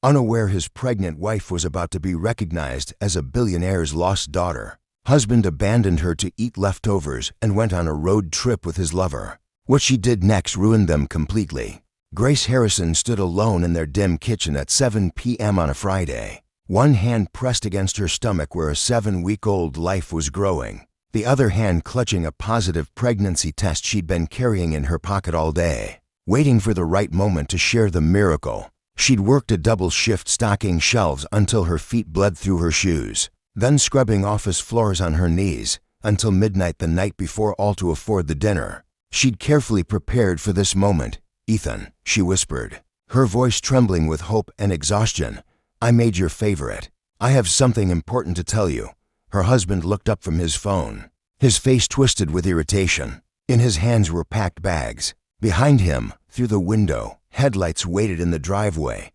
unaware his pregnant wife was about to be recognized as a billionaire's lost daughter. Husband abandoned her to eat leftovers and went on a road trip with his lover. What she did next ruined them completely. Grace Harrison stood alone in their dim kitchen at 7 p.m. on a Friday, one hand pressed against her stomach where a 7-week-old life was growing, the other hand clutching a positive pregnancy test she'd been carrying in her pocket all day, waiting for the right moment to share the miracle. She'd worked a double shift stocking shelves until her feet bled through her shoes, then scrubbing office floors on her knees until midnight the night before, all to afford the dinner. She'd carefully prepared for this moment. "Ethan," she whispered, her voice trembling with hope and exhaustion, "I made your favorite. I have something important to tell you." Her husband looked up from his phone, his face twisted with irritation. In his hands were packed bags. Behind him, through the window, headlights waited in the driveway.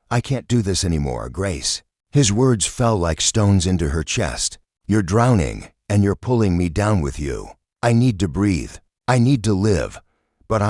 "I can't do this anymore, Grace." His words fell like stones into her chest. "You're drowning, and you're pulling me down with you. I need to breathe. I need to live. But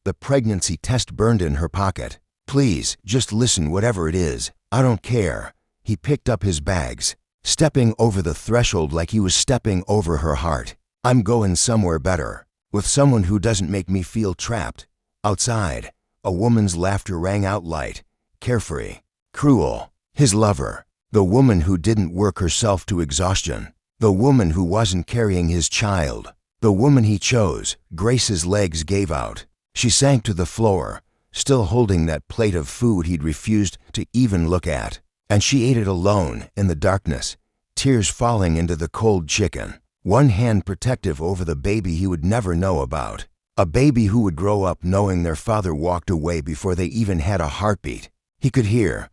the pregnancy test burned in her pocket. "Please, just listen, whatever it is. I don't care." He picked up his bags, stepping over the threshold like he was stepping over her heart. "I'm going somewhere better, with someone who doesn't make me feel trapped." Outside, a woman's laughter rang out light, carefree, cruel. His lover, the woman who didn't work herself to exhaustion, the woman who wasn't carrying his child, the woman he chose. Grace's legs gave out. She sank to the floor, still holding that plate of food he'd refused to even look at, and she ate it alone in the darkness, tears falling into the cold chicken, one hand protective over the baby he would never know about, a baby who would grow up knowing their father walked away before they even had a heartbeat. He could hear,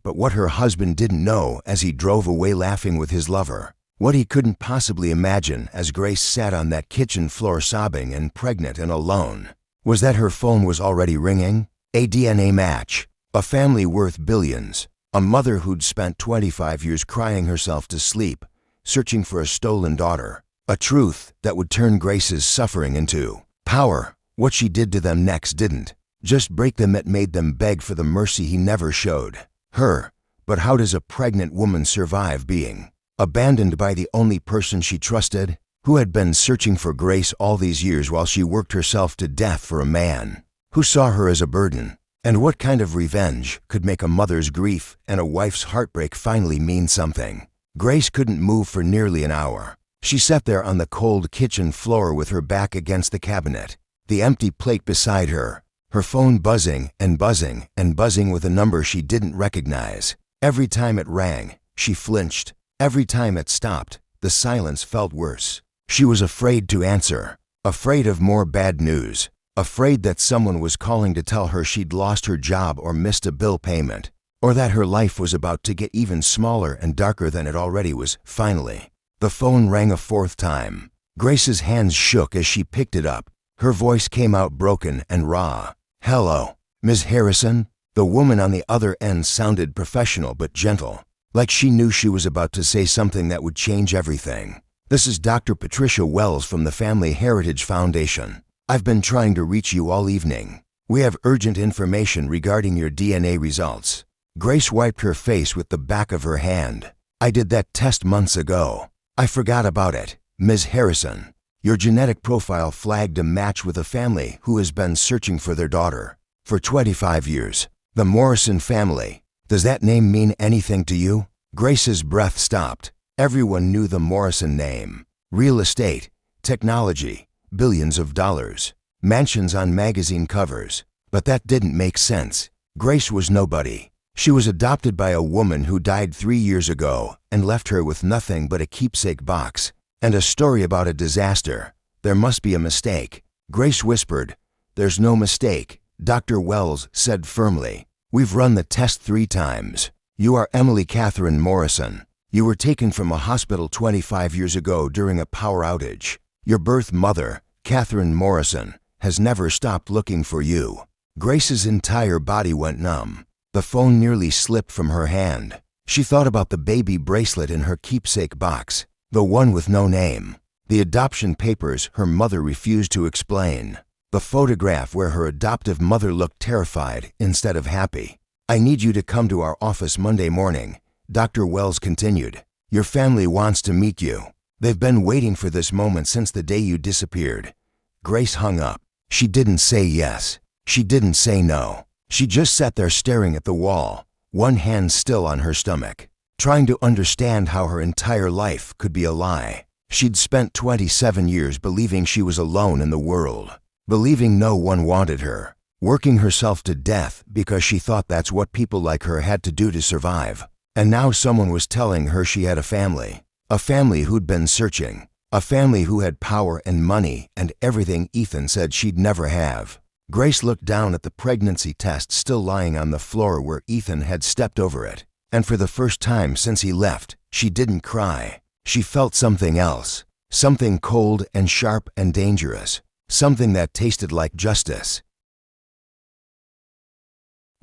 but what her husband didn't know as he drove away laughing with his lover, what he couldn't possibly imagine as Grace sat on that kitchen floor sobbing and pregnant and alone, was that her phone was already ringing. A DNA match, a family worth billions, a mother who'd spent 25 years crying herself to sleep, searching for a stolen daughter, a truth that would turn Grace's suffering into power. What she did to them next didn't just break them, it made them beg for the mercy he never showed her. But how does a pregnant woman survive being abandoned by the only person she trusted, who had been searching for Grace all these years while she worked herself to death for a man who saw her as a burden? And what kind of revenge could make a mother's grief and a wife's heartbreak finally mean something? Grace couldn't move for nearly an hour. She sat there on the cold kitchen floor with her back against the cabinet, the empty plate beside her, her phone buzzing and buzzing and buzzing with a number she didn't recognize. Every time it rang, she flinched. Every time it stopped, the silence felt worse. She was afraid to answer, afraid of more bad news, afraid that someone was calling to tell her she'd lost her job or missed a bill payment, or that her life was about to get even smaller and darker than it already was. Finally, the phone rang a fourth time. Grace's hands shook as she picked it up. Her voice came out broken and raw. "Hello, Ms. Harrison?" The woman on the other end sounded professional but gentle, like she knew she was about to say something that would change everything. "This is Dr. Patricia Wells from the Family Heritage Foundation. I've been trying to reach you all evening. We have urgent information regarding your DNA results." Grace wiped her face with the back of her hand. "I did that test months ago. I forgot about it, Ms. Harrison. Your genetic profile flagged a match with a family who has been searching for their daughter for 25 years. The Morrison family. Does that name mean anything to you?" Grace's breath stopped. Everyone knew the Morrison name. Real estate, technology, billions of dollars, mansions on magazine covers. But that didn't make sense. Grace was nobody. She was adopted by a woman who died 3 years ago and left her with nothing but a keepsake box and a story about a disaster. "There must be a mistake." Grace whispered. "There's no mistake," Dr. Wells said firmly. "We've run the test 3 times. You are Emily Catherine Morrison. You were taken from a hospital 25 years ago during a power outage. Your birth mother, Catherine Morrison, has never stopped looking for you." Grace's entire body went numb. The phone nearly slipped from her hand. She thought about the baby bracelet in her keepsake box, the one with no name, the adoption papers her mother refused to explain, the photograph where her adoptive mother looked terrified instead of happy. I need you to come to our office Monday morning," Dr. Wells continued. "Your family wants to meet you. They've been waiting for this moment since the day you disappeared." Grace hung up. She didn't say yes. She didn't say no. She just sat there staring at the wall, one hand still on her stomach, trying to understand how her entire life could be a lie. She'd spent 27 years believing she was alone in the world, believing no one wanted her, working herself to death because she thought that's what people like her had to do to survive. And now someone was telling her she had a family who'd been searching, a family who had power and money and everything Ethan said she'd never have. Grace looked down at the pregnancy test still lying on the floor where Ethan had stepped over it, and for the first time since he left, she didn't cry. She felt something else, something cold and sharp and dangerous, something that tasted like justice.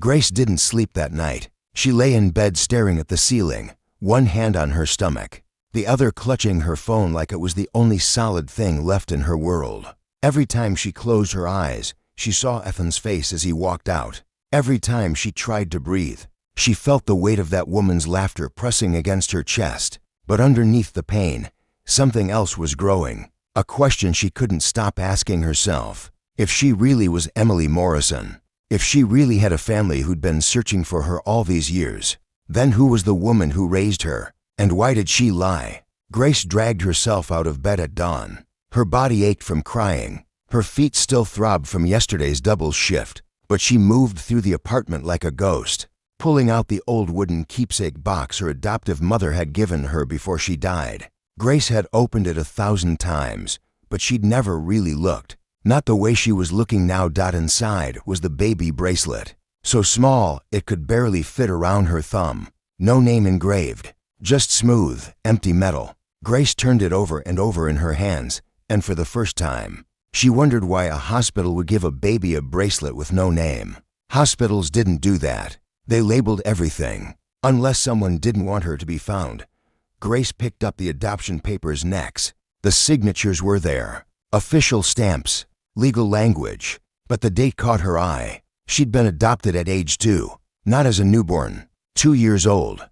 Grace didn't sleep that night. She lay in bed staring at the ceiling, one hand on her stomach, the other clutching her phone like it was the only solid thing left in her world. Every time she closed her eyes, she saw Ethan's face as he walked out. Every time she tried to breathe, she felt the weight of that woman's laughter pressing against her chest. But underneath the pain, something else was growing, a question she couldn't stop asking herself. If she really was Emily Morrison, if she really had a family who'd been searching for her all these years, then who was the woman who raised her, and why did she lie? Grace dragged herself out of bed at dawn. Her body ached from crying. Her feet still throbbed from yesterday's double shift, but she moved through the apartment like a ghost, pulling out the old wooden keepsake box her adoptive mother had given her before she died. Grace had opened it 1,000 times, but she'd never really looked. Not the way she was looking now. Inside was the baby bracelet, so small it could barely fit around her thumb. No name engraved, just smooth, empty metal. Grace turned it over and over in her hands, and for the first time, she wondered why a hospital would give a baby a bracelet with no name. Hospitals didn't do that. They labeled everything, unless someone didn't want her to be found. Grace picked up the adoption papers next. The signatures were there, official stamps, legal language, but the date caught her eye. She'd been adopted at age 2, not as a newborn. 2 years old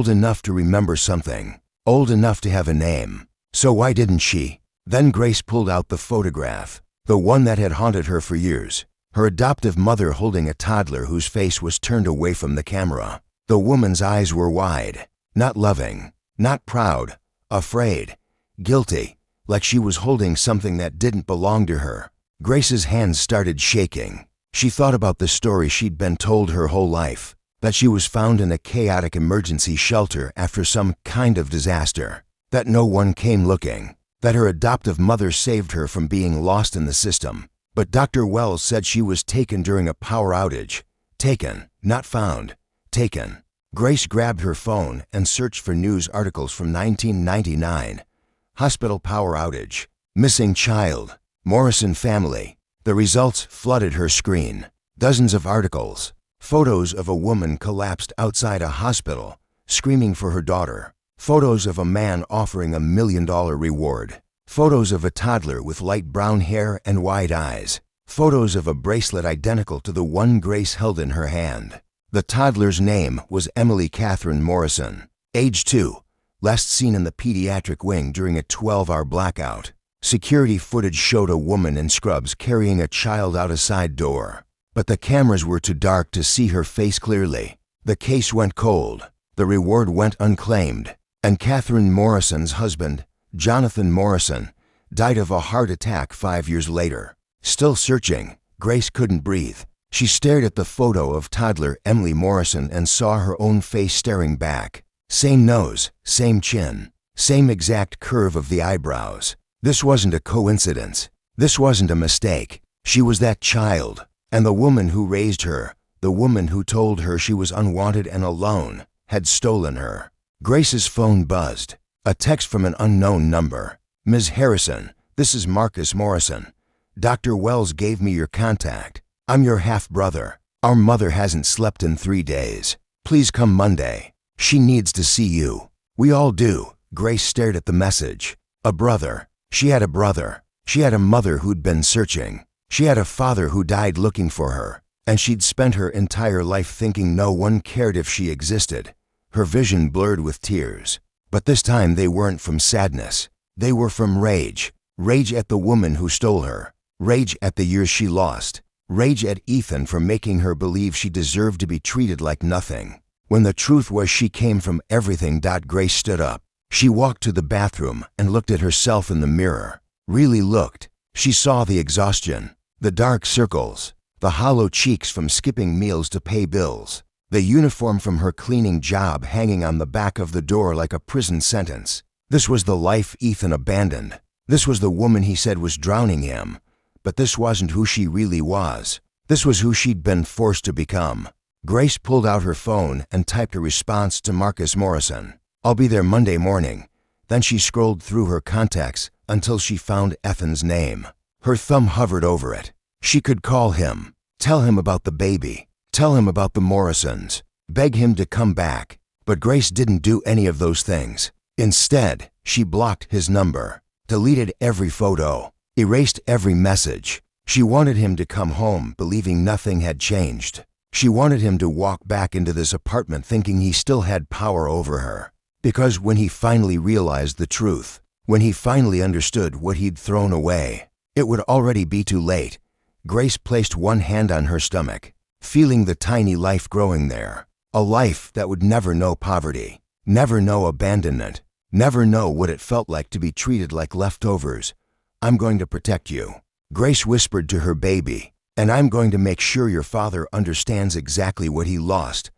enough to remember something, old enough to have a name. So why didn't she? Then Grace pulled out the photograph, the one that had haunted her for years. Her adoptive mother holding a toddler whose face was turned away from the camera. The woman's eyes were wide, not loving, not proud, afraid, guilty, like she was holding something that didn't belong to her. Grace's hands started shaking. She thought about the story she'd been told her whole life, that she was found in a chaotic emergency shelter after some kind of disaster, that no one came looking, that her adoptive mother saved her from being lost in the system. But Dr. Wells said she was taken during a power outage. Taken, not found. Taken. Grace grabbed her phone and searched for news articles from 1999. Hospital power outage. Missing child. Morrison family. The results flooded her screen. Dozens of articles. Photos of a woman collapsed outside a hospital, screaming for her daughter. Photos of a man offering $1 million reward. Photos of a toddler with light brown hair and wide eyes. Photos of a bracelet identical to the one Grace held in her hand. The toddler's name was Emily Catherine Morrison, age 2, last seen in the pediatric wing during a 12-hour blackout. Security footage showed a woman in scrubs carrying a child out a side door, but the cameras were too dark to see her face clearly. The case went cold. The reward went unclaimed, and Catherine Morrison's husband, Jonathan Morrison, died of a heart attack 5 years later. Still searching, Grace couldn't breathe. She stared at the photo of toddler Emily Morrison and saw her own face staring back. Same nose, same chin, same exact curve of the eyebrows. This wasn't a coincidence. This wasn't a mistake. She was that child, and the woman who raised her, the woman who told her she was unwanted and alone, had stolen her. Grace's phone buzzed. A text from an unknown number. "Ms. Harrison, this is Marcus Morrison. Dr. Wells gave me your contact. I'm your half-brother. Our mother hasn't slept in 3 days. Please come Monday. She needs to see you." "We all do." Grace stared at the message. A brother. She had a brother. She had a mother who'd been searching. She had a father who died looking for her. and she'd spent her entire life thinking no one cared if she existed. Her vision blurred with tears. But this time they weren't from sadness. They were from rage. Rage at the woman who stole her. Rage at the years she lost. Rage at Ethan for making her believe she deserved to be treated like nothing, when the truth was she came from everything. Grace stood up. She walked to the bathroom and looked at herself in the mirror. Really looked. She saw the exhaustion, the dark circles, the hollow cheeks from skipping meals to pay bills, the uniform from her cleaning job hanging on the back of the door like a prison sentence. This was the life Ethan abandoned. This was the woman he said was drowning him. But this wasn't who she really was. This was who she'd been forced to become. Grace pulled out her phone and typed a response to Marcus Morrison. "I'll be there Monday morning." Then she scrolled through her contacts until she found Ethan's name. Her thumb hovered over it. She could call him, tell him about the baby, tell him about the Morrisons, beg him to come back. But Grace didn't do any of those things. Instead, she blocked his number, deleted every photo, erased every message. She wanted him to come home believing nothing had changed. She wanted him to walk back into this apartment thinking he still had power over her. Because when he finally realized the truth, when he finally understood what he'd thrown away, it would already be too late. Grace placed one hand on her stomach, feeling the tiny life growing there. A life that would never know poverty, never know abandonment, never know what it felt like to be treated like leftovers. "I'm going to protect you," Grace whispered to her baby, "and I'm going to make sure your father understands exactly what he lost."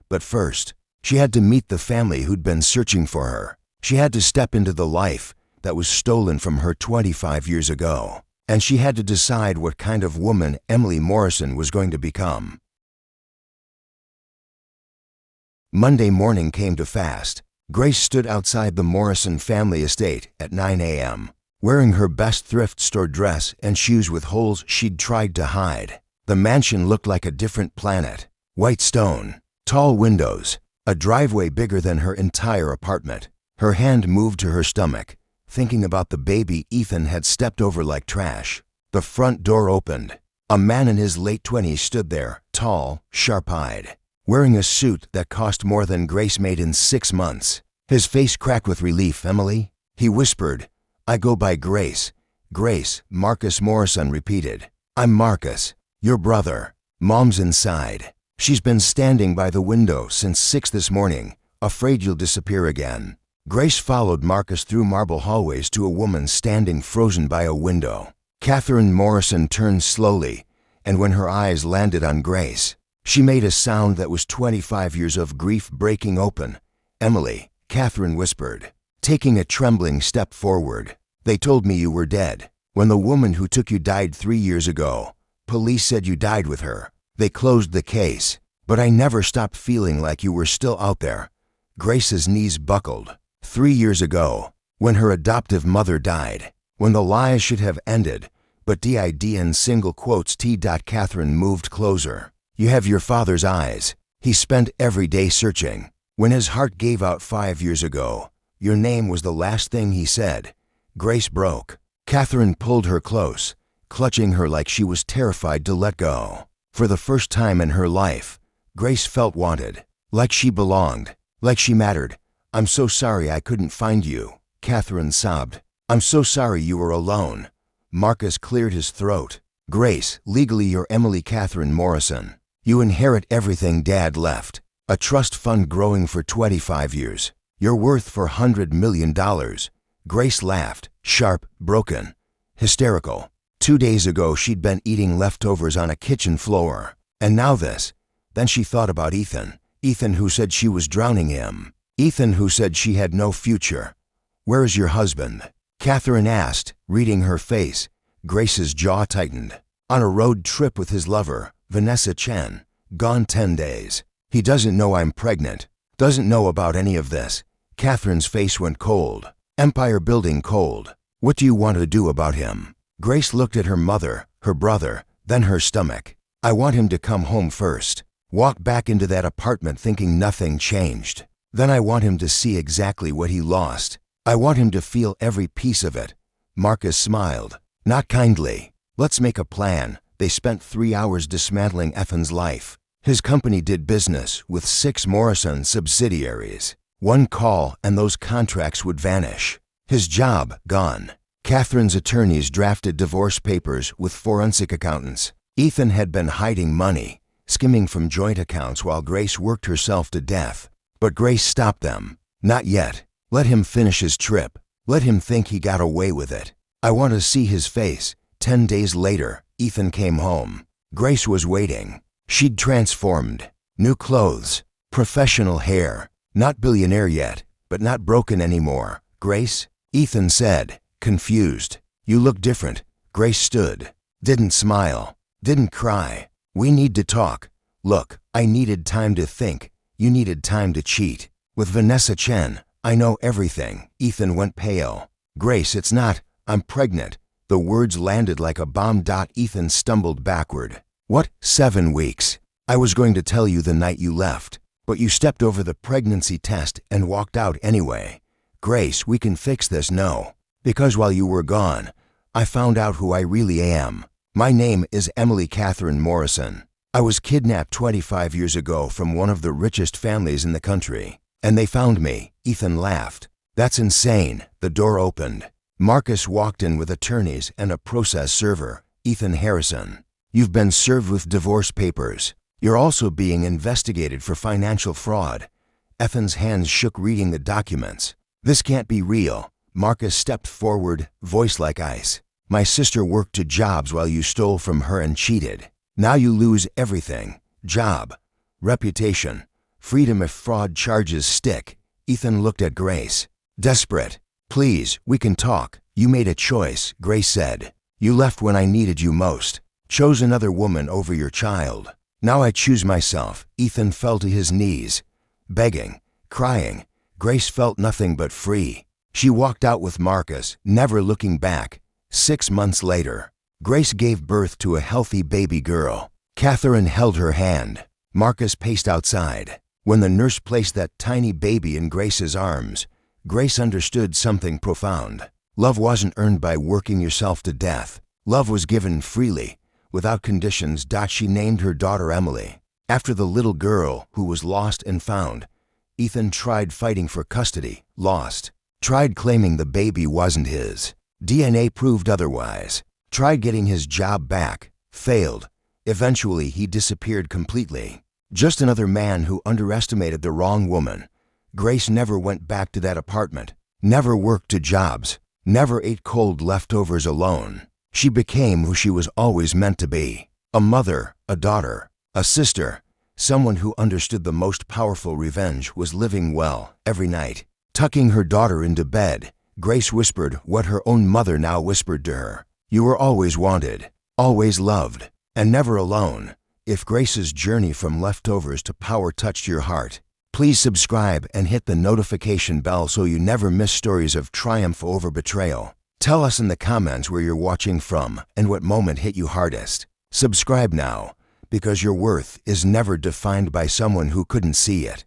But first, she had to meet the family who'd been searching for her. She had to step into the life that was stolen from her 25 years ago. And she had to decide what kind of woman Emily Morrison was going to become. Monday morning came too fast. Grace stood outside the Morrison family estate at 9 a.m., wearing her best thrift store dress and shoes with holes she'd tried to hide. The mansion looked like a different planet. White stone, tall windows, a driveway bigger than her entire apartment. Her hand moved to her stomach, thinking about the baby Ethan had stepped over like trash. The front door opened. A man in his late 20s stood there, tall, sharp-eyed, wearing a suit that cost more than Grace made in 6 months. His face cracked with relief. "Emily?" He whispered. "I go by Grace." "Grace," Marcus Morrison repeated. "I'm Marcus, your brother." "Mom's inside. She's been standing by the window since 6 this morning, afraid you'll disappear again." Grace followed Marcus through marble hallways to a woman standing frozen by a window. Catherine Morrison turned slowly, and when her eyes landed on Grace, she made a sound that was 25 years of grief breaking open. "Emily," Catherine whispered, taking a trembling step forward. "They told me you were dead. When the woman who took you died 3 years ago, police said you died with her. They closed the case, but I never stopped feeling like you were still out there." Grace's knees buckled. 3 years ago, when her adoptive mother died, when the lies should have ended, but did in single quotes. Catherine moved closer. "You have your father's eyes. He spent every day searching. When his heart gave out 5 years ago, your name was the last thing he said." Grace broke. Catherine pulled her close, clutching her like she was terrified to let go. For the first time in her life, Grace felt wanted, like she belonged, like she mattered. "I'm so sorry I couldn't find you," Catherine sobbed. "I'm so sorry you were alone." Marcus cleared his throat. "Grace, legally you're Emily Catherine Morrison. You inherit everything Dad left. A trust fund growing for 25 years. You're worth $400 million. Grace laughed, sharp, broken, hysterical. 2 days ago she'd been eating leftovers on a kitchen floor. And now this. Then she thought about Ethan. Ethan who said she was drowning him. Ethan who said she had no future. "Where's your husband?" Catherine asked, reading her face. Grace's jaw tightened. "On a road trip with his lover, Vanessa Chen. Gone 10 days. He doesn't know I'm pregnant. Doesn't know about any of this." Catherine's face went cold. Empire building cold. "What do you want to do about him?" Grace looked at her mother, her brother, then her stomach. "I want him to come home first. Walk back into that apartment thinking nothing changed. Then I want him to see exactly what he lost. I want him to feel every piece of it." Marcus smiled. "Not kindly. Let's make a plan. They spent 3 hours dismantling Ethan's life. His company did business with 6 Morrison subsidiaries. One call and those contracts would vanish. His job gone. Catherine's attorneys drafted divorce papers with forensic accountants. Ethan had been hiding money, skimming from joint accounts while Grace worked herself to death. But Grace stopped them. Not yet. Let him finish his trip. Let him think he got away with it. I want to see his face. 10 days later, Ethan came home. Grace was waiting. She'd transformed. New clothes. Professional hair. Not billionaire yet, but not broken anymore. Grace? Ethan said, confused. You look different. Grace stood. Didn't smile. Didn't cry. We need to talk. Look, I needed time to think. You needed time to cheat. With Vanessa Chen, I know everything. Ethan went pale. Grace, it's not. I'm pregnant. The words landed like a bomb. Ethan stumbled backward. What? 7 weeks. I was going to tell you the night you left, but you stepped over the pregnancy test and walked out anyway. Grace, we can fix this. No. Because while you were gone, I found out who I really am. My name is Emily Catherine Morrison. I was kidnapped 25 years ago from one of the richest families in the country, and they found me. Ethan laughed. That's insane. The door opened. Marcus walked in with attorneys and a process server. Ethan Harrison. You've been served with divorce papers. You're also being investigated for financial fraud. Ethan's hands shook reading the documents. This can't be real. Marcus stepped forward, voice like ice. My sister worked 2 jobs while you stole from her and cheated. Now you lose everything. Job, reputation, freedom if fraud charges stick. Ethan looked at Grace. Desperate. Please, we can talk. You made a choice, Grace said. You left when I needed you most. Chose another woman over your child. Now I choose myself. Ethan fell to his knees, begging, crying. Grace felt nothing but free. She walked out with Marcus, never looking back. 6 months later, Grace gave birth to a healthy baby girl. Catherine held her hand. Marcus paced outside. When the nurse placed that tiny baby in Grace's arms, Grace understood something profound. Love wasn't earned by working yourself to death. Love was given freely, without conditions. She named her daughter Emily, after the little girl who was lost and found. Ethan tried fighting for custody, lost. Tried claiming the baby wasn't his. DNA proved otherwise. Tried getting his job back, failed. Eventually, he disappeared completely. Just another man who underestimated the wrong woman. Grace never went back to that apartment, never worked 2 jobs, never ate cold leftovers alone. She became who she was always meant to be. A mother, a daughter, a sister. Someone who understood the most powerful revenge was living well every night. Tucking her daughter into bed, Grace whispered what her own mother now whispered to her. You were always wanted, always loved, and never alone. If Grace's journey from leftovers to power touched your heart, please subscribe and hit the notification bell so you never miss stories of triumph over betrayal. Tell us in the comments where you're watching from and what moment hit you hardest. Subscribe now, because your worth is never defined by someone who couldn't see it.